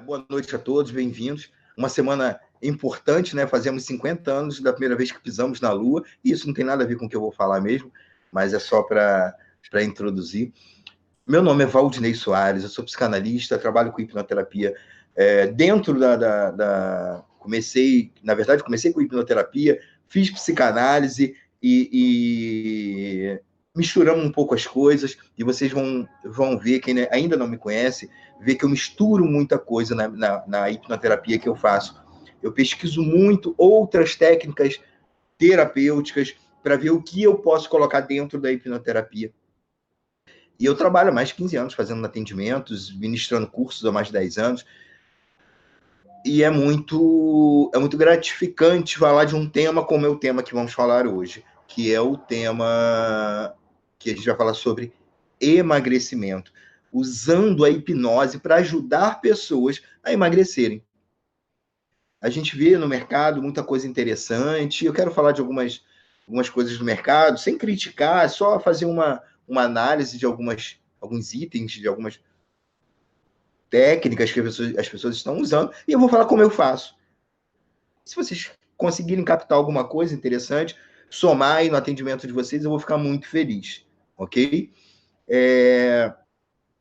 Boa noite a todos, bem-vindos. Uma semana importante, né? Fazemos 50 anos da primeira vez que pisamos na Lua, e isso não tem nada a ver com o que eu vou falar mesmo, mas é só para introduzir. Meu nome é Valdinei Soares, eu sou psicanalista, trabalho com hipnoterapia. Dentro comecei com hipnoterapia, fiz psicanálise e misturamos um pouco as coisas, e vocês vão ver, quem ainda não me conhece, ver que eu misturo muita coisa na hipnoterapia que eu faço. Eu pesquiso muito outras técnicas terapêuticas para ver o que eu posso colocar dentro da hipnoterapia. E eu trabalho há mais de 15 anos fazendo atendimentos, ministrando cursos há mais de 10 anos. E é muito gratificante falar de um tema como é o tema que vamos falar hoje, que é o tema que a gente vai falar sobre emagrecimento, usando a hipnose para ajudar pessoas a emagrecerem. A gente vê no mercado muita coisa interessante. Eu quero falar de algumas coisas do mercado, sem criticar, só fazer uma análise de alguns itens, de algumas técnicas que as pessoas estão usando, e eu vou falar como eu faço. Se vocês conseguirem captar alguma coisa interessante, somar aí no atendimento de vocês, eu vou ficar muito feliz, ok?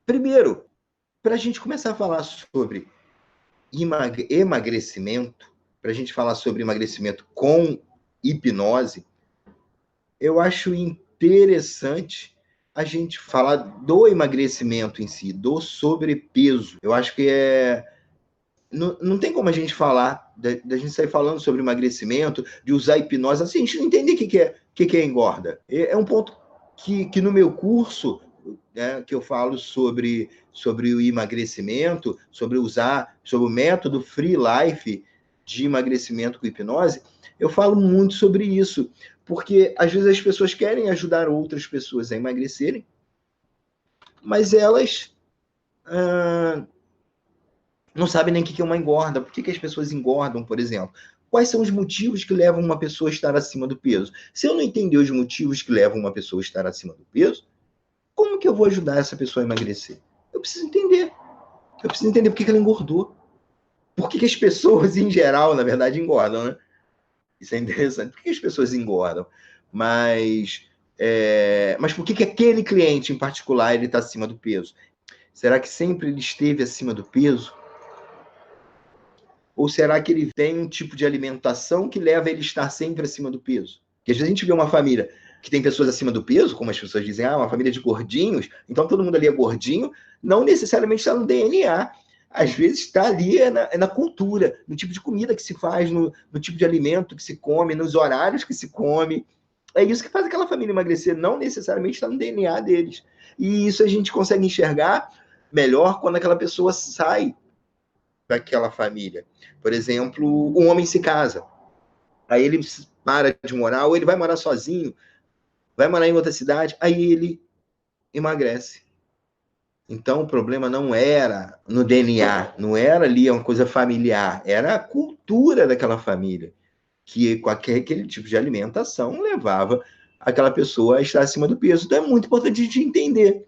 Primeiro, para a gente começar a falar sobre emagrecimento, para a gente falar sobre emagrecimento com hipnose, eu acho interessante a gente falar do emagrecimento em si, do sobrepeso. Eu acho que não tem como a gente falar, da gente sair falando sobre emagrecimento, de usar hipnose, assim, a gente não entender o que é engorda. É um ponto que no meu curso, né, que eu falo sobre o emagrecimento, sobre o método Free Life de emagrecimento com hipnose, eu falo muito sobre isso, porque às vezes as pessoas querem ajudar outras pessoas a emagrecerem, mas elas não sabem nem o que é uma engorda. Por que as pessoas engordam, por exemplo? Quais são os motivos que levam uma pessoa a estar acima do peso? Se eu não entender os motivos que levam uma pessoa a estar acima do peso, como que eu vou ajudar essa pessoa a emagrecer? Eu preciso entender. Eu preciso entender por que ela engordou. Por que as pessoas, em geral, na verdade, engordam, né? Isso é interessante. Por que as pessoas engordam? Mas por que aquele cliente em particular ele está acima do peso? Será que sempre ele esteve acima do peso? Ou será que ele tem um tipo de alimentação que leva ele a estar sempre acima do peso? Porque às vezes a gente vê uma família que tem pessoas acima do peso, como as pessoas dizem, uma família de gordinhos, então todo mundo ali é gordinho, não necessariamente está no DNA. Às vezes está ali na cultura, no tipo de comida que se faz, no tipo de alimento que se come, nos horários que se come. É isso que faz aquela família emagrecer, não necessariamente está no DNA deles. E isso a gente consegue enxergar melhor quando aquela pessoa sai daquela família. Por exemplo, um homem se casa, aí ele para de morar, ou ele vai morar sozinho, vai morar em outra cidade, aí ele emagrece. Então, o problema não era no DNA, não era ali uma coisa familiar, era a cultura daquela família, que com aquele tipo de alimentação levava aquela pessoa a estar acima do peso. Então, é muito importante a gente entender.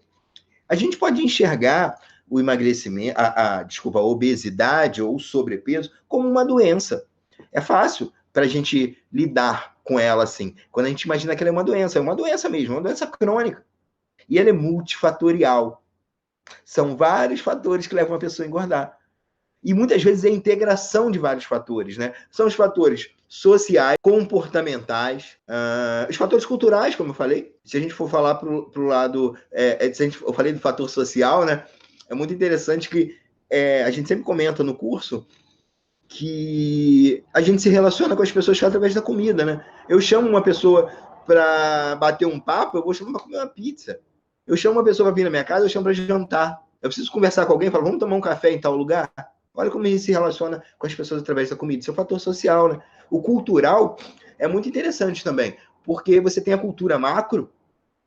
A gente pode enxergar o emagrecimento, a obesidade ou o sobrepeso como uma doença. É fácil para a gente lidar com ela assim. Quando a gente imagina que ela é uma doença mesmo, uma doença crônica. E ela é multifatorial. São vários fatores que levam a pessoa a engordar. E muitas vezes é a integração de vários fatores, né? São os fatores sociais, comportamentais, os fatores culturais, como eu falei. Se a gente for falar para o lado... eu falei do fator social, né? É muito interessante que a gente sempre comenta no curso que a gente se relaciona com as pessoas através da comida, né? Eu chamo uma pessoa para bater um papo, eu vou chamar para comer uma pizza. Eu chamo uma pessoa para vir na minha casa, eu chamo para jantar. Eu preciso conversar com alguém e falar, vamos tomar um café em tal lugar? Olha como ele se relaciona com as pessoas através da comida. Isso é um fator social, né? O cultural é muito interessante também, porque você tem a cultura macro,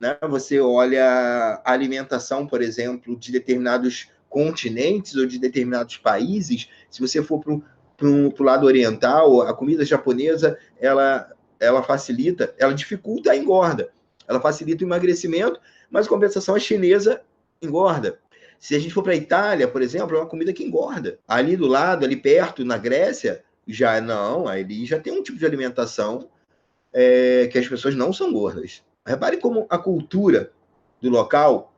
né? Você olha a alimentação, por exemplo, de determinados continentes ou de determinados países. Se você for para o lado oriental, a comida japonesa, ela facilita, ela dificulta a engorda. Ela facilita o emagrecimento, mas a compensação a chinesa engorda. Se a gente for para a Itália, por exemplo, é uma comida que engorda. Ali do lado, ali perto, na Grécia, já não, ali já tem um tipo de alimentação que as pessoas não são gordas. Repare como a cultura do local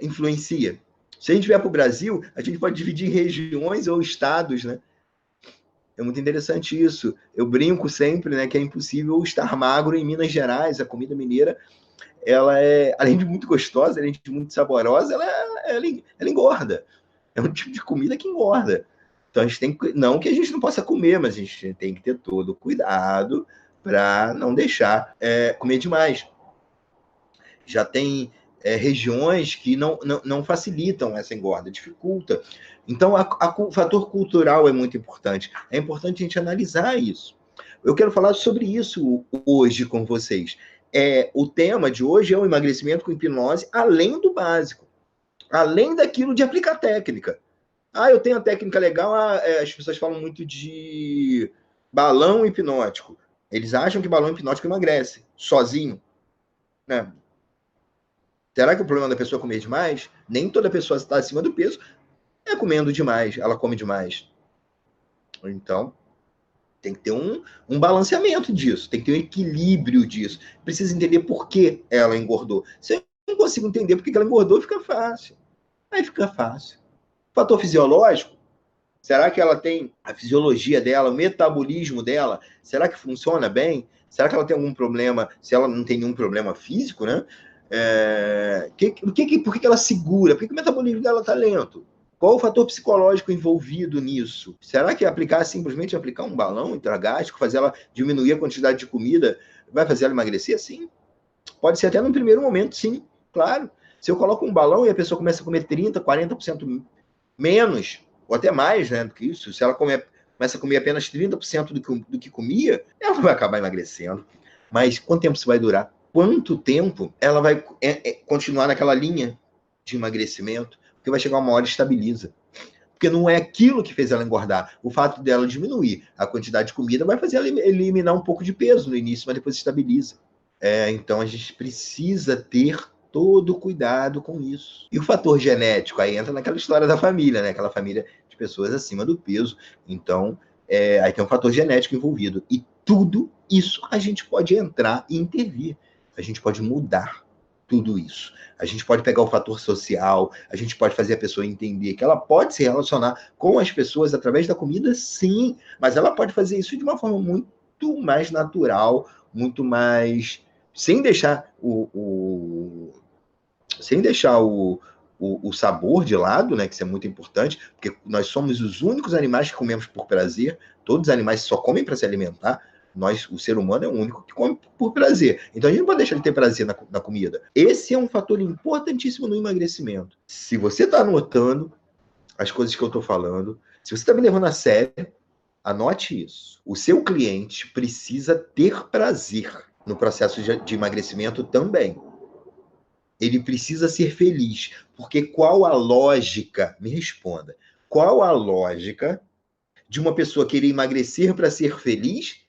influencia. Se a gente vier para o Brasil, a gente pode dividir em regiões ou estados, né? É muito interessante isso. Eu brinco sempre, né, que é impossível estar magro em Minas Gerais. A comida mineira, ela é, além de muito gostosa, além de muito saborosa, ela engorda. É um tipo de comida que engorda. Então a gente tem que, não que a gente não possa comer, mas a gente tem que ter todo o cuidado para não deixar comer demais. Já tem regiões que não facilitam essa engorda, dificulta. Então, o fator cultural é muito importante. É importante a gente analisar isso. Eu quero falar sobre isso hoje com vocês. O tema de hoje é o emagrecimento com hipnose, além do básico, além daquilo de aplicar técnica. Eu tenho a técnica legal, as pessoas falam muito de balão hipnótico. Eles acham que balão hipnótico emagrece, sozinho, né? Será que o problema da pessoa é comer demais? Nem toda pessoa que está acima do peso é comendo demais, ela come demais. Então, tem que ter um balanceamento disso, tem que ter um equilíbrio disso. Precisa entender por que ela engordou. Se eu não consigo entender por que ela engordou, fica fácil. Aí fica fácil. Fator fisiológico, será que ela tem a fisiologia dela, o metabolismo dela? Será que funciona bem? Será que ela tem algum problema? Se ela não tem nenhum problema físico, né? Por que ela segura? Por que o metabolismo dela está lento? Qual o fator psicológico envolvido nisso? Será que simplesmente aplicar um balão intragástrico, fazer ela diminuir a quantidade de comida, vai fazer ela emagrecer? Sim. Pode ser até no primeiro momento, sim, claro. Se eu coloco um balão e a pessoa começa a comer 30%, 40% menos, ou até mais, né, do que isso, se ela começa a comer apenas 30% do que comia, ela vai acabar emagrecendo. Mas quanto tempo isso vai durar? Quanto tempo ela vai continuar naquela linha de emagrecimento? Porque vai chegar uma hora e estabiliza. Porque não é aquilo que fez ela engordar. O fato dela diminuir a quantidade de comida vai fazer ela eliminar um pouco de peso no início, mas depois estabiliza. Então a gente precisa ter todo cuidado com isso. E o fator genético, aí entra naquela história da família, né? Aquela família de pessoas acima do peso. Então, aí tem um fator genético envolvido. E tudo isso a gente pode entrar e intervir. A gente pode mudar tudo isso. A gente pode pegar o fator social, a gente pode fazer a pessoa entender que ela pode se relacionar com as pessoas através da comida, sim, mas ela pode fazer isso de uma forma muito mais natural, muito mais sem deixar o sabor de lado, né? Que isso é muito importante, porque nós somos os únicos animais que comemos por prazer. Todos os animais só comem para se alimentar. O ser humano, é o único que come por prazer. Então a gente não pode deixar de ter prazer na comida. Esse é um fator importantíssimo no emagrecimento. Se você está anotando as coisas que eu estou falando, se você está me levando a sério, anote isso. O seu cliente precisa ter prazer no processo de emagrecimento também. Ele precisa ser feliz. Porque qual a lógica? Me responda. Qual a lógica de uma pessoa querer emagrecer para ser feliz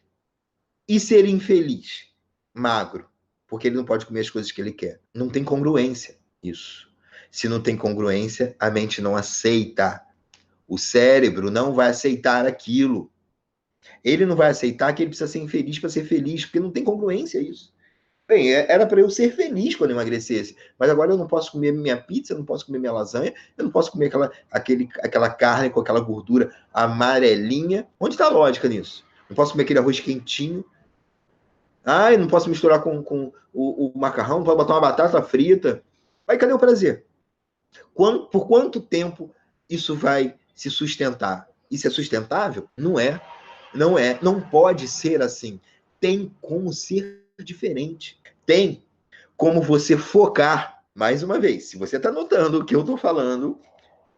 e ser infeliz? Magro. Porque ele não pode comer as coisas que ele quer. Não tem congruência isso. Se não tem congruência, a mente não aceita. O cérebro não vai aceitar aquilo. Ele não vai aceitar que ele precisa ser infeliz para ser feliz, porque não tem congruência isso. Bem, era para eu ser feliz quando eu emagrecesse, mas agora eu não posso comer minha pizza, eu não posso comer minha lasanha, eu não posso comer aquela carne com aquela gordura amarelinha. Onde está a lógica nisso? Não posso comer aquele arroz quentinho. Eu não posso misturar com o macarrão, não posso botar uma batata frita. Aí cadê o prazer? Por quanto tempo isso vai se sustentar? Isso é sustentável? Não é. Não é. Não pode ser assim. Tem como ser diferente. Tem como você focar. Mais uma vez, se você está notando o que eu estou falando,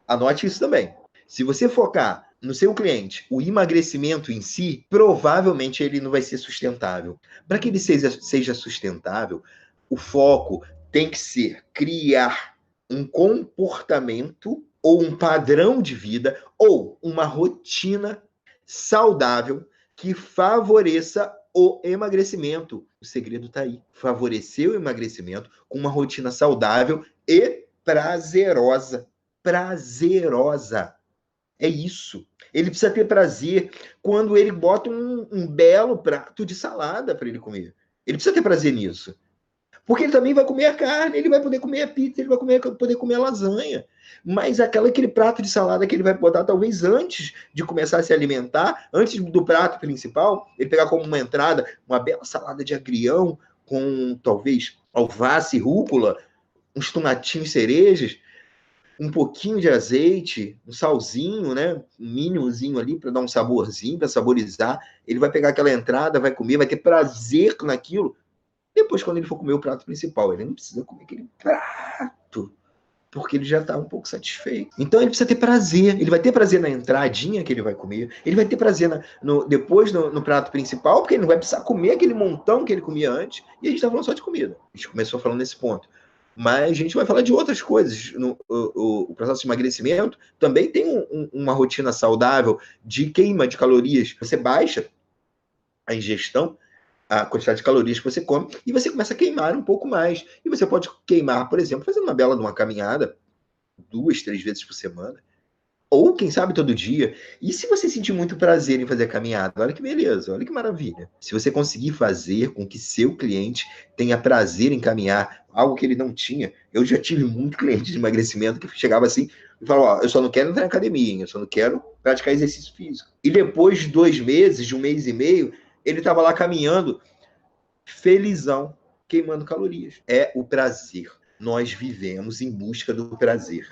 anote isso também. Se você focar no seu cliente o emagrecimento em si, provavelmente ele não vai ser sustentável. Para que ele seja sustentável, o foco tem que ser criar um comportamento ou um padrão de vida ou uma rotina saudável que favoreça o emagrecimento. O segredo está aí. Favorecer o emagrecimento com uma rotina saudável e prazerosa. Prazerosa. É isso. Ele precisa ter prazer quando ele bota um belo prato de salada para ele comer. Ele precisa ter prazer nisso. Porque ele também vai comer a carne, ele vai poder comer a pizza, ele vai poder comer a lasanha. Mas aquele prato de salada que ele vai botar, talvez antes de começar a se alimentar, antes do prato principal, ele pegar como uma entrada uma bela salada de agrião, com talvez alface, rúcula, uns tomatinhos cerejas, um pouquinho de azeite, um salzinho, né? Um mínimozinho ali para dar um saborzinho, para saborizar. Ele vai pegar aquela entrada, vai comer, vai ter prazer naquilo. Depois, quando ele for comer o prato principal, ele não precisa comer aquele prato, porque ele já está um pouco satisfeito. Então, ele precisa ter prazer. Ele vai ter prazer na entradinha que ele vai comer. Ele vai ter prazer depois no prato principal, porque ele não vai precisar comer aquele montão que ele comia antes. E a gente está falando só de comida. A gente começou falando nesse ponto. Mas a gente vai falar de outras coisas. O processo de emagrecimento também tem uma rotina saudável de queima de calorias. Você baixa a ingestão, a quantidade de calorias que você come, e você começa a queimar um pouco mais. E você pode queimar, por exemplo, fazendo uma bela de uma caminhada 2, 3 vezes por semana, ou quem sabe todo dia. E se você sentir muito prazer em fazer a caminhada, olha que beleza, olha que maravilha. Se você conseguir fazer com que seu cliente tenha prazer em caminhar, algo que ele não tinha. Eu já tive muito cliente de emagrecimento que chegava assim e falava, eu só não quero entrar na academia, hein? Eu só não quero praticar exercício físico. E depois de 2 meses, de 1 mês e meio, ele estava lá caminhando, felizão, queimando calorias. É o prazer. Nós vivemos em busca do prazer.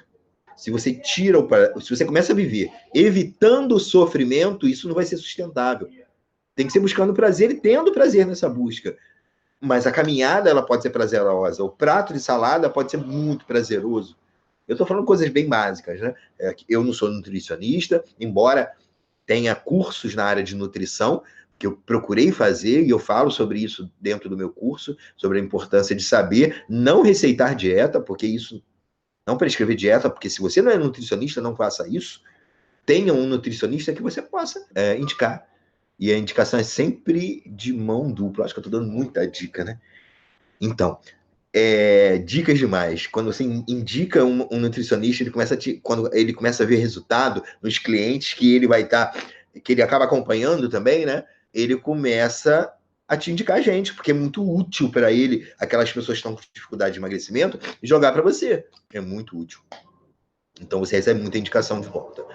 Se você se você começa a viver evitando o sofrimento, isso não vai ser sustentável. Tem que ser buscando prazer e tendo prazer nessa busca. Mas a caminhada, ela pode ser prazerosa. O prato de salada pode ser muito prazeroso. Eu estou falando coisas bem básicas, né? Eu não sou nutricionista, embora tenha cursos na área de nutrição, que eu procurei fazer, e eu falo sobre isso dentro do meu curso, sobre a importância de saber não receitar dieta, porque isso, não prescrever dieta, porque se você não é nutricionista, não faça isso. Tenha um nutricionista que você possa indicar. E a indicação é sempre de mão dupla. Acho que eu estou dando muita dica, né? Então, dicas demais. Quando você indica um nutricionista, quando ele começa a ver resultado nos clientes que ele vai estar, que ele acaba acompanhando também, né? Ele começa a te indicar a gente, porque é muito útil para ele, aquelas pessoas que estão com dificuldade de emagrecimento, jogar para você. É muito útil. Então você recebe muita indicação de volta.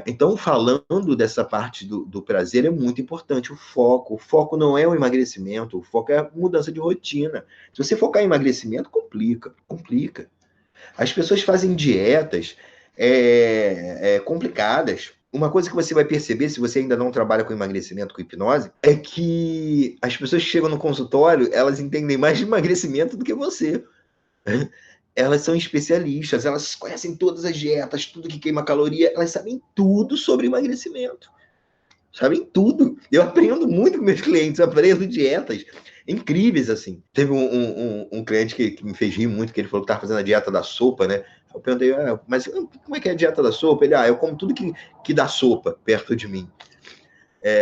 Então, falando dessa parte do prazer, é muito importante o foco. O foco não é o emagrecimento, o foco é a mudança de rotina. Se você focar em emagrecimento, complica. As pessoas fazem dietas complicadas. Uma coisa que você vai perceber, se você ainda não trabalha com emagrecimento, com hipnose, é que as pessoas que chegam no consultório, elas entendem mais de emagrecimento do que você. Elas são especialistas, elas conhecem todas as dietas, tudo que queima caloria, elas sabem tudo sobre emagrecimento. Sabem tudo. Eu aprendo muito com meus clientes, eu aprendo dietas incríveis, assim. Teve um cliente que me fez rir muito, que ele falou que estava fazendo a dieta da sopa, né? Eu perguntei, mas como é que é a dieta da sopa? Ele, eu como tudo que dá sopa perto de mim.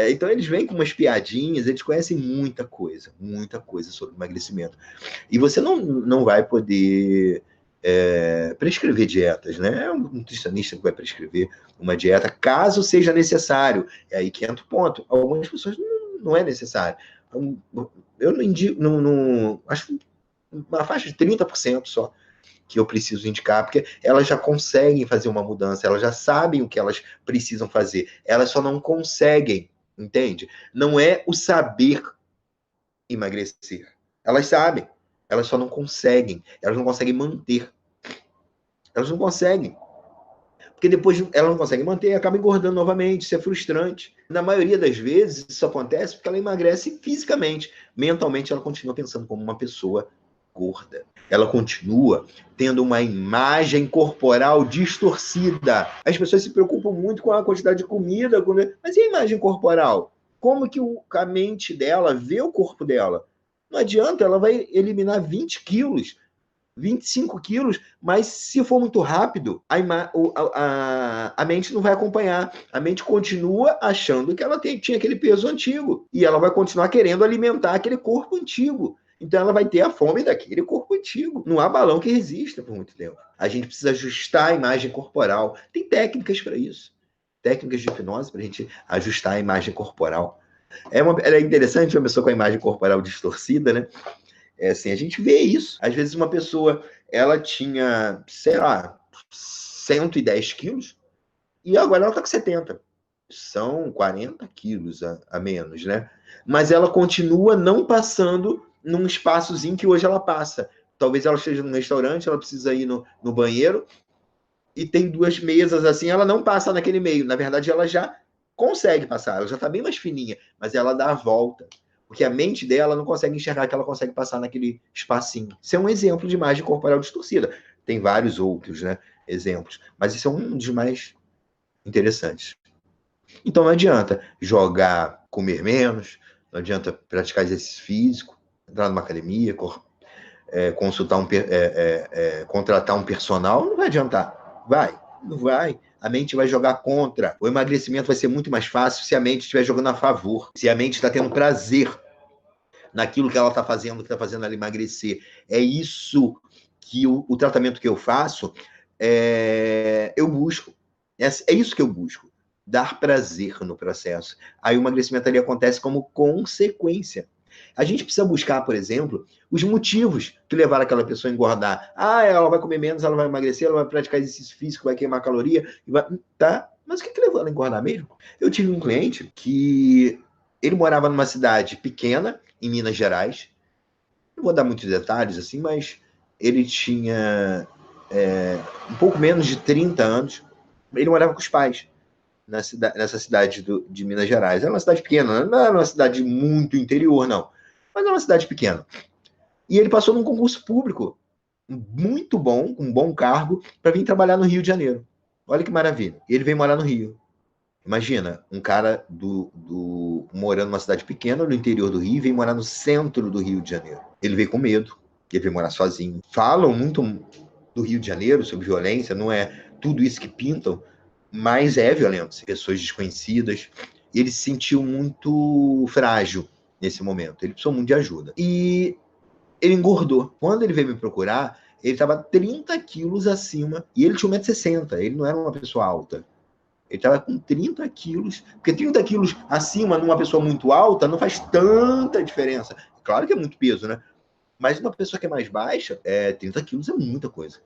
Então eles vêm com umas piadinhas, eles conhecem muita coisa sobre emagrecimento. E você não vai poder prescrever dietas, né? É um nutricionista que vai prescrever uma dieta, caso seja necessário. É aí que entra o ponto. Algumas pessoas não é necessário. Eu não indico, acho que uma faixa de 30% só que eu preciso indicar, porque elas já conseguem fazer uma mudança, elas já sabem o que elas precisam fazer, elas só não conseguem, entende? Não é o saber emagrecer. Elas sabem, elas só não conseguem, elas não conseguem manter. Elas não conseguem. Porque depois ela não consegue manter e acaba engordando novamente, isso é frustrante. Na maioria das vezes, isso acontece porque ela emagrece fisicamente. Mentalmente, ela continua pensando como uma pessoa gorda. Ela continua tendo uma imagem corporal distorcida. As pessoas se preocupam muito com a quantidade de comida, mas e a imagem corporal? Como que a mente dela vê o corpo dela? Não adianta, ela vai eliminar 20 quilos, 25 quilos, mas se for muito rápido, a mente não vai acompanhar. A mente continua achando que ela tinha aquele peso antigo. E ela vai continuar querendo alimentar aquele corpo antigo. Então ela vai ter a fome daquele corpo antigo. Não há balão que resista por muito tempo. A gente precisa ajustar a imagem corporal. Tem técnicas para isso. Técnicas de hipnose para a gente ajustar a imagem corporal. É interessante uma pessoa com a imagem corporal distorcida, né? É assim, a gente vê isso. Às vezes uma pessoa, ela tinha, sei lá, 110 quilos e agora ela está com 70. São 40 quilos a menos, né? Mas ela continua não passando num espaçozinho que hoje ela passa. Talvez ela esteja num restaurante, ela precisa ir no banheiro e tem 2 mesas assim, ela não passa naquele meio. Na verdade, ela já consegue passar, ela já está bem mais fininha, mas ela dá a volta. Porque a mente dela não consegue enxergar que ela consegue passar naquele espacinho. Isso é um exemplo de imagem corporal distorcida. Tem vários outros, né, exemplos. Mas isso é um dos mais interessantes. Então não adianta jogar, comer menos, não adianta praticar exercício físico, entrar numa academia, consultar contratar um personal, não vai adiantar. Não vai. A mente vai jogar contra. O emagrecimento vai ser muito mais fácil se a mente estiver jogando a favor, se a mente está tendo prazer naquilo que ela está fazendo, que está fazendo ela emagrecer. É isso que o tratamento que eu faço, eu busco. É isso que eu busco. Dar prazer no processo. Aí o emagrecimento ali acontece como consequência. A gente precisa buscar, por exemplo, os motivos que levaram aquela pessoa a engordar. Ela vai comer menos, ela vai emagrecer, ela vai praticar exercício físico, vai queimar caloria, tá? Mas o que levou ela a engordar mesmo? Eu tive um cliente que ele morava numa cidade pequena, em Minas Gerais. Não vou dar muitos detalhes, assim, mas ele tinha um pouco menos de 30 anos. Ele morava com os pais nessa cidade de Minas Gerais. Era uma cidade pequena, não era uma cidade muito interior, não. Mas era uma cidade pequena. E ele passou num concurso público muito bom, com um bom cargo, para vir trabalhar no Rio de Janeiro. Olha que maravilha. Ele veio morar no Rio. Imagina, um cara morando numa cidade pequena, no interior do Rio, vem morar no centro do Rio de Janeiro. Ele veio com medo, ele veio morar sozinho. Falam muito do Rio de Janeiro, sobre violência, não é tudo isso que pintam, mas é violento. Pessoas desconhecidas. Ele se sentiu muito frágil nesse momento. Ele precisou muito de ajuda. E ele engordou. Quando ele veio me procurar, ele estava 30 quilos acima. E ele tinha 1,60 m. Ele não era uma pessoa alta. Ele estava com 30 quilos. Porque 30 quilos acima numa pessoa muito alta não faz tanta diferença. Claro que é muito peso, né? Mas uma pessoa que é mais baixa, 30 quilos é muita coisa.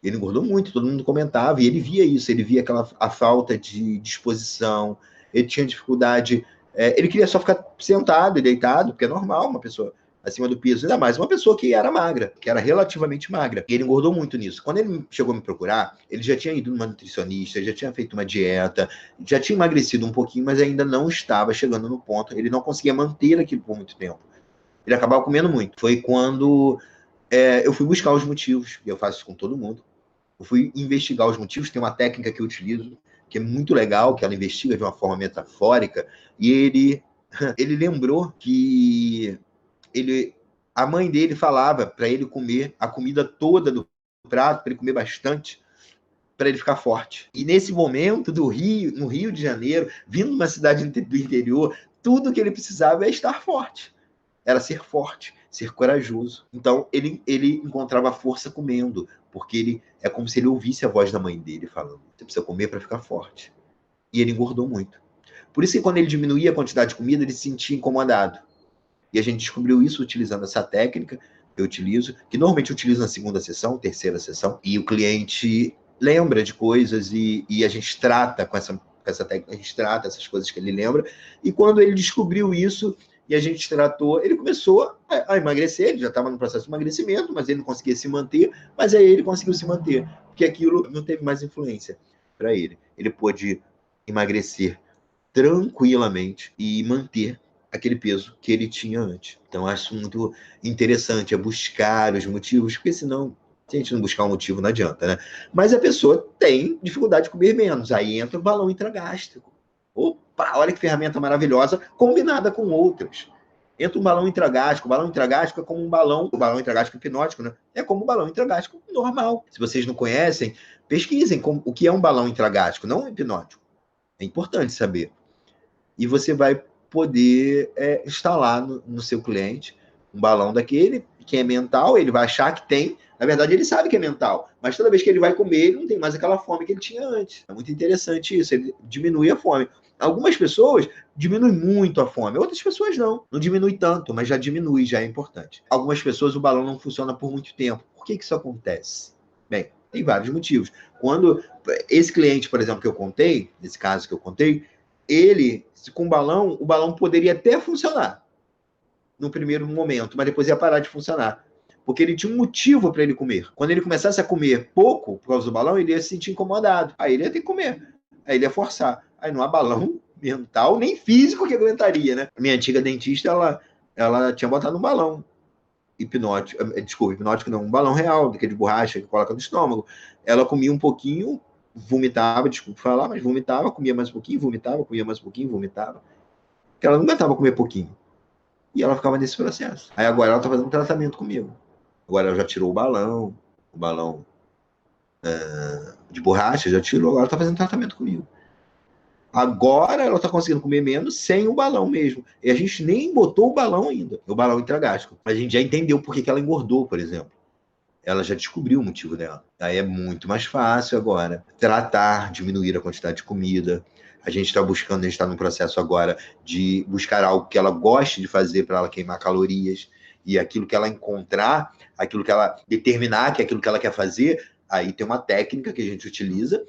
Ele engordou muito, todo mundo comentava, e ele via isso, ele via a falta de disposição, ele tinha dificuldade, ele queria só ficar sentado e deitado, porque é normal uma pessoa acima do peso, ainda mais uma pessoa que era magra, que era relativamente magra. E ele engordou muito nisso. Quando ele chegou a me procurar, ele já tinha ido numa nutricionista, já tinha feito uma dieta, já tinha emagrecido um pouquinho, mas ainda não estava chegando no ponto, ele não conseguia manter aquilo por muito tempo. Ele acabava comendo muito. Foi quando eu fui buscar os motivos, e eu faço isso com todo mundo. Eu fui investigar os motivos, tem uma técnica que eu utilizo, que é muito legal, que ela investiga de uma forma metafórica, e ele lembrou que a mãe dele falava para ele comer a comida toda do prato, para ele comer bastante, para ele ficar forte. E nesse momento no Rio de Janeiro, vindo de uma cidade do interior, tudo que ele precisava é estar forte. Era ser forte, ser corajoso. Então, ele encontrava força comendo, porque é como se ele ouvisse a voz da mãe dele falando: você precisa comer para ficar forte. E ele engordou muito. Por isso que quando ele diminuía a quantidade de comida, ele se sentia incomodado. E a gente descobriu isso utilizando essa técnica que eu utilizo, que normalmente eu utilizo na segunda sessão, terceira sessão, e o cliente lembra de coisas e a gente trata com essa técnica, a gente trata essas coisas que ele lembra. E quando ele descobriu isso, e a gente tratou, ele começou a emagrecer, ele já estava no processo de emagrecimento, mas ele não conseguia se manter, mas aí ele conseguiu se manter, porque aquilo não teve mais influência para ele. Ele pôde emagrecer tranquilamente e manter aquele peso que ele tinha antes. Então, acho muito interessante buscar os motivos, porque senão, se a gente não buscar um motivo, não adianta, né? Mas a pessoa tem dificuldade de comer menos, aí entra o balão intragástrico. Opa, olha que ferramenta maravilhosa, combinada com outras. Entra um balão intragástrico. O balão intragástrico é como o balão intragástrico hipnótico, né? É como um balão intragástrico normal. Se vocês não conhecem, pesquisem o que é um balão intragástrico, não um hipnótico. É importante saber. E você vai poder instalar no seu cliente um balão daquele, que é mental, ele vai achar que tem, na verdade ele sabe que é mental, mas toda vez que ele vai comer, ele não tem mais aquela fome que ele tinha antes. É muito interessante isso, ele diminui a fome. Algumas pessoas diminuem muito a fome, outras pessoas não diminui tanto, mas já diminui, já é importante. Algumas pessoas o balão não funciona por muito tempo. Por que isso acontece? Bem, tem vários motivos. Quando esse cliente, por exemplo, que eu contei, nesse caso que eu contei, ele, com o balão poderia até funcionar no primeiro momento, mas depois ia parar de funcionar. Porque ele tinha um motivo para ele comer. Quando ele começasse a comer pouco, por causa do balão, ele ia se sentir incomodado. Aí ele ia ter que comer. Aí ele ia forçar. Aí não há balão mental nem físico que aguentaria, né? Minha antiga dentista, ela tinha botado um balão hipnótico, hipnótico não, um balão real, daquele de borracha que coloca no estômago. Ela comia um pouquinho, vomitava, desculpa falar, mas vomitava, comia mais um pouquinho, vomitava, comia mais um pouquinho, vomitava. Porque ela não aguentava comer pouquinho. E ela ficava nesse processo. Aí agora ela tá fazendo um tratamento comigo. Agora ela já tirou o balão de borracha, já tirou, agora ela tá fazendo tratamento comigo. Agora ela tá conseguindo comer menos sem o balão mesmo. E a gente nem botou o balão ainda, o balão intragástrico. A gente já entendeu por que ela engordou, por exemplo. Ela já descobriu o motivo dela. Aí é muito mais fácil agora tratar, diminuir a quantidade de comida. A gente está no processo agora de buscar algo que ela goste de fazer para ela queimar calorias. E aquilo que ela encontrar, aquilo que ela determinar que é aquilo que ela quer fazer, aí tem uma técnica que a gente utiliza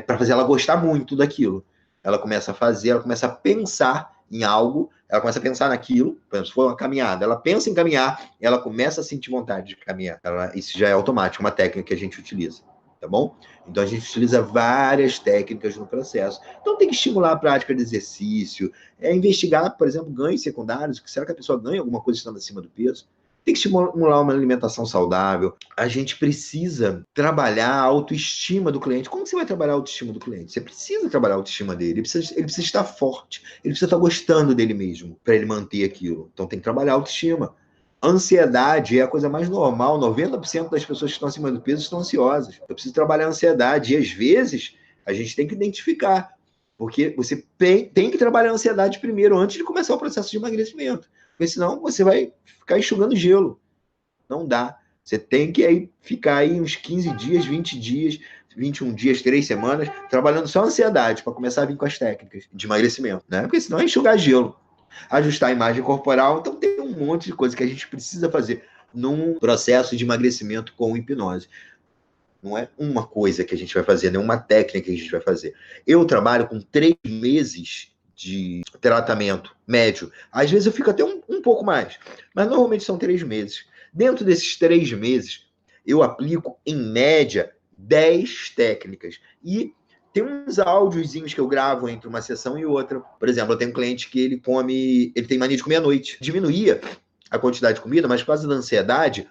para fazer ela gostar muito daquilo. Ela começa a fazer, ela começa a pensar em algo, ela começa a pensar naquilo, por exemplo, se for uma caminhada, ela pensa em caminhar, e ela começa a sentir vontade de caminhar. Isso já é automático, uma técnica que a gente utiliza, tá bom? Então a gente utiliza várias técnicas no processo. Então tem que estimular a prática de exercício, investigar, por exemplo, ganhos secundários, será que a pessoa ganha alguma coisa estando acima do peso? Tem que estimular uma alimentação saudável. A gente precisa trabalhar a autoestima do cliente. Como você vai trabalhar a autoestima do cliente? Você precisa trabalhar a autoestima dele. Ele precisa estar forte. Ele precisa estar gostando dele mesmo para ele manter aquilo. Então tem que trabalhar a autoestima. Ansiedade é a coisa mais normal. 90% das pessoas que estão acima do peso estão ansiosas. Eu preciso trabalhar a ansiedade. E às vezes a gente tem que identificar. Porque você tem que trabalhar a ansiedade primeiro, antes de começar o processo de emagrecimento. Porque senão você vai ficar enxugando gelo. Não dá. Você tem que ficar aí uns 15 dias, 20 dias, 21 dias, 3 semanas, trabalhando só a ansiedade, para começar a vir com as técnicas de emagrecimento, né? Porque senão é enxugar gelo. Ajustar a imagem corporal. Então tem um monte de coisa que a gente precisa fazer num processo de emagrecimento com hipnose. Não é uma coisa que a gente vai fazer, não é uma técnica que a gente vai fazer. Eu trabalho com 3 meses de tratamento médio. Às vezes eu fico até um pouco mais, mas normalmente são 3 meses. Dentro desses 3 meses, eu aplico, em média, 10 técnicas. E tem uns áudiozinhos que eu gravo entre uma sessão e outra. Por exemplo, eu tenho um cliente que ele tem mania de comer à noite. Diminuía a quantidade de comida, mas por causa da ansiedade,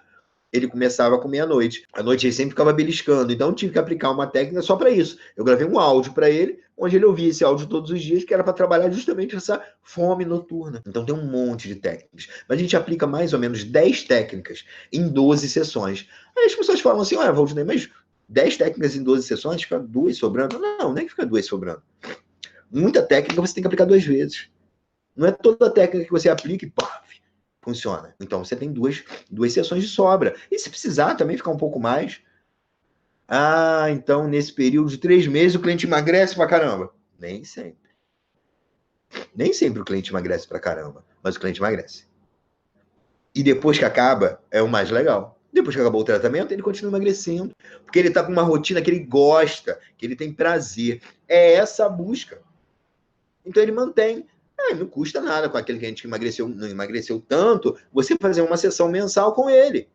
ele começava a comer à noite. À noite ele sempre ficava beliscando, então eu tive que aplicar uma técnica só para isso. Eu gravei um áudio para ele, onde ele ouvia esse áudio todos os dias, que era para trabalhar justamente essa fome noturna. Então tem um monte de técnicas. Mas a gente aplica mais ou menos 10 técnicas em 12 sessões. Aí as pessoas falam assim, Valdinei, mas 10 técnicas em 12 sessões, fica 2 sobrando? Não, nem fica 2 sobrando. Muita técnica você tem que aplicar 2 vezes. Não é toda técnica que você aplica e funciona. Então você tem duas sessões de sobra. E se precisar também ficar um pouco mais. Então nesse período de 3 meses o cliente emagrece pra caramba. Nem sempre. Nem sempre o cliente emagrece pra caramba, mas o cliente emagrece. E depois que acaba, é o mais legal. Depois que acabou o tratamento, ele continua emagrecendo. Porque ele tá com uma rotina que ele gosta, que ele tem prazer. É essa a busca. Então ele mantém. Não custa nada com aquele cliente que não emagreceu tanto, você fazer uma sessão mensal com ele,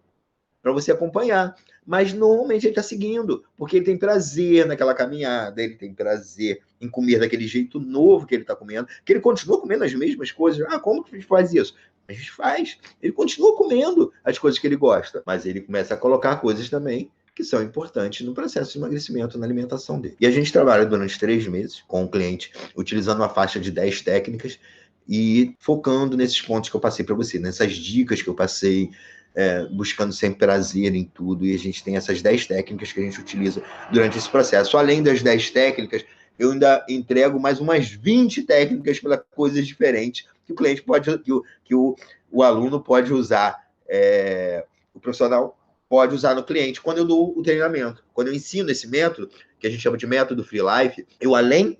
para você acompanhar. Mas normalmente ele está seguindo, porque ele tem prazer naquela caminhada, ele tem prazer em comer daquele jeito novo que ele está comendo, que ele continua comendo as mesmas coisas. Como que a gente faz isso? A gente faz. Ele continua comendo as coisas que ele gosta, mas ele começa a colocar coisas também que são importantes no processo de emagrecimento, na alimentação dele. E a gente trabalha durante 3 meses com o cliente, utilizando uma faixa de 10 técnicas e focando nesses pontos que eu passei para você, nessas dicas que eu passei, buscando sempre prazer em tudo. E a gente tem essas 10 técnicas que a gente utiliza durante esse processo. Além das 10 técnicas, eu ainda entrego mais umas 20 técnicas para coisas diferentes que o cliente pode, que o o aluno pode usar, o profissional pode usar no cliente quando eu dou o treinamento. Quando eu ensino esse método, que a gente chama de método Free Life, eu, além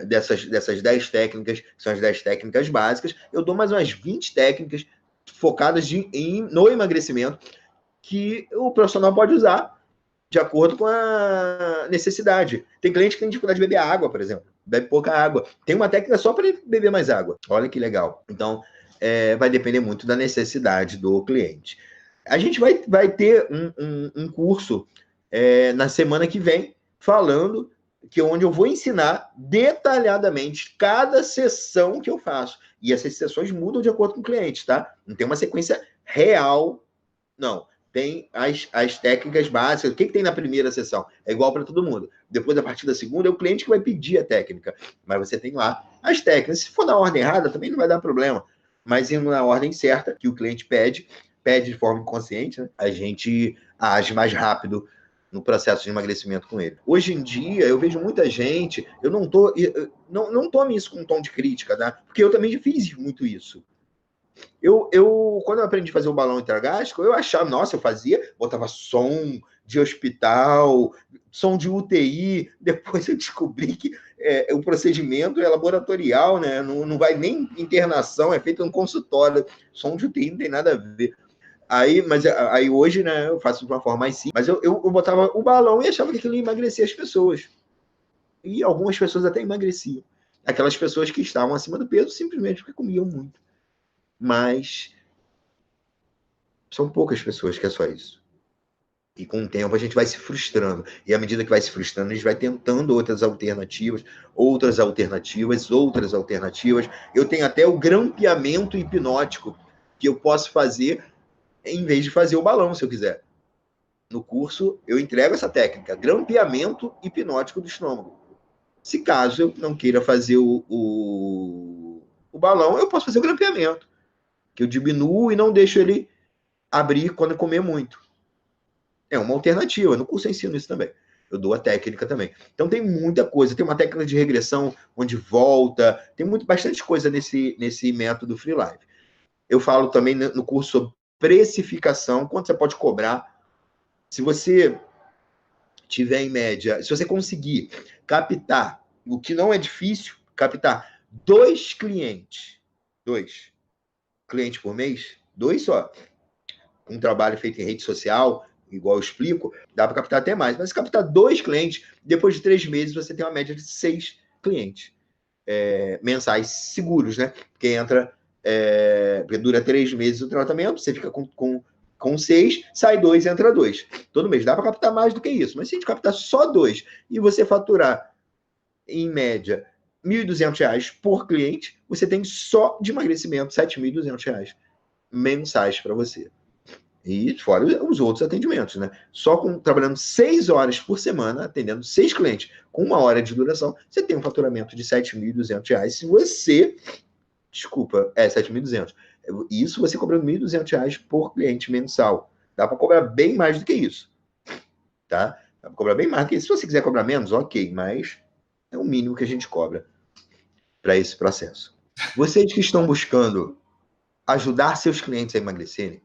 dessas 10 técnicas, que são as 10 técnicas básicas, eu dou mais umas 20 técnicas focadas no emagrecimento, que o profissional pode usar de acordo com a necessidade. Tem cliente que tem dificuldade de beber água, por exemplo. Bebe pouca água. Tem uma técnica só para ele beber mais água. Olha que legal. Então, vai depender muito da necessidade do cliente. A gente vai ter um curso na semana que vem, falando onde eu vou ensinar detalhadamente cada sessão que eu faço. E essas sessões mudam de acordo com o cliente, tá? Não tem uma sequência real, não. Tem as técnicas básicas. O que tem na primeira sessão? É igual para todo mundo. Depois, a partir da segunda, é o cliente que vai pedir a técnica. Mas você tem lá as técnicas. Se for na ordem errada, também não vai dar problema. Mas indo na ordem certa, que o cliente pede de forma inconsciente, né? A gente age mais rápido no processo de emagrecimento com ele. Hoje em dia, eu vejo muita gente... não tome isso com um tom de crítica, tá? Porque eu também fiz muito isso. Quando eu aprendi a fazer o balão intragástrico, eu achava, nossa, eu fazia, botava som de hospital, som de UTI. Depois eu descobri que o procedimento é laboratorial, né? Não vai nem internação, é feito no consultório. Som de UTI não tem nada a ver. Aí hoje, né, eu faço de uma forma mais simples. Mas eu botava o balão e achava que aquilo ia emagrecer as pessoas. E algumas pessoas até emagreciam. Aquelas pessoas que estavam acima do peso simplesmente porque comiam muito. Mas são poucas pessoas que é só isso. E com o tempo a gente vai se frustrando. E à medida que vai se frustrando, a gente vai tentando outras alternativas. Eu tenho até o grampeamento hipnótico que eu posso fazer em vez de fazer o balão, se eu quiser. No curso, eu entrego essa técnica, grampeamento hipnótico do estômago. Se caso eu não queira fazer o balão, eu posso fazer o grampeamento, que eu diminuo e não deixo ele abrir quando eu comer muito. É uma alternativa. No curso eu ensino isso também. Eu dou a técnica também. Então tem muita coisa. Tem uma técnica de regressão onde volta. Tem bastante coisa nesse método Free Life. Eu falo também no curso sobre precificação, quanto você pode cobrar. Se você tiver em média, se você conseguir captar, o que não é difícil, captar 2 clientes por mês, 2 só, um trabalho feito em rede social, igual eu explico, dá para captar até mais. Mas se captar 2 clientes, depois de 3 meses, você tem uma média de 6 clientes mensais seguros, né? Porque porque dura 3 meses o tratamento, você fica com 6, sai 2, entra 2. Todo mês dá para captar mais do que isso. Mas se a gente captar só 2 e você faturar, em média, R$ 1.200 por cliente, você tem só de emagrecimento R$ 7.200 mensais para você. E fora os outros atendimentos, né? Trabalhando 6 horas por semana, atendendo 6 clientes com 1 hora de duração, você tem um faturamento de R$ 7.200. Se você... Desculpa, R$ 7.200. Isso você cobrando R$ 1.200 por cliente mensal. Dá para cobrar bem mais do que isso. Tá? Dá para cobrar bem mais do que isso. Se você quiser cobrar menos, ok, mas é o mínimo que a gente cobra para esse processo. Vocês que estão buscando ajudar seus clientes a emagrecerem,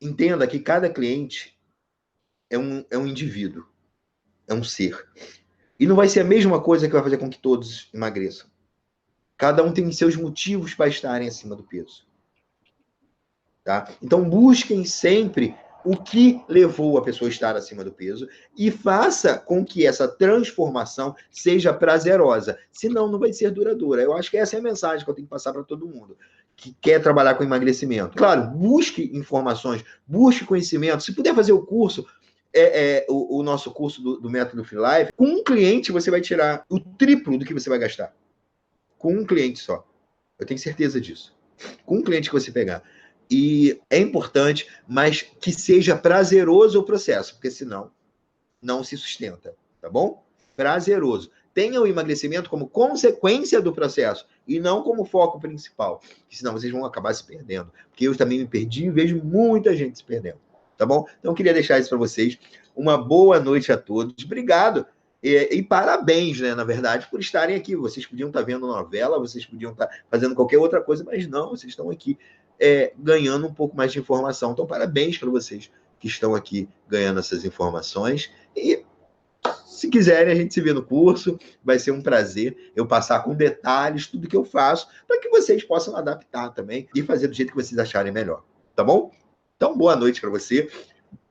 entenda que cada cliente é um indivíduo, é um ser. E não vai ser a mesma coisa que vai fazer com que todos emagreçam. Cada um tem seus motivos para estarem acima do peso. Tá? Então, busquem sempre o que levou a pessoa a estar acima do peso e faça com que essa transformação seja prazerosa. Senão, não vai ser duradoura. Eu acho que essa é a mensagem que eu tenho que passar para todo mundo que quer trabalhar com emagrecimento. Claro, busque informações, busque conhecimento. Se puder fazer o curso, o nosso curso do Método Free Life, com um cliente você vai tirar o triplo do que você vai gastar. Com um cliente só. Eu tenho certeza disso. Com um cliente que você pegar. E é importante, mas que seja prazeroso o processo, porque senão não se sustenta, tá bom? Prazeroso. Tenha o emagrecimento como consequência do processo e não como foco principal, porque senão vocês vão acabar se perdendo. Porque eu também me perdi e vejo muita gente se perdendo, tá bom? Então eu queria deixar isso para vocês. Uma boa noite a todos. Obrigado E parabéns, né, na verdade, por estarem aqui. Vocês podiam estar vendo novela, vocês podiam estar fazendo qualquer outra coisa, mas não, vocês estão aqui ganhando um pouco mais de informação. Então, parabéns para vocês que estão aqui ganhando essas informações. E se quiserem, a gente se vê no curso. Vai ser um prazer eu passar com detalhes tudo que eu faço, para que vocês possam adaptar também e fazer do jeito que vocês acharem melhor. Tá bom? Então, boa noite para você.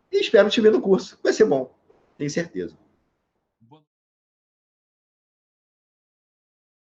E espero te ver no curso. Vai ser bom, tenho certeza.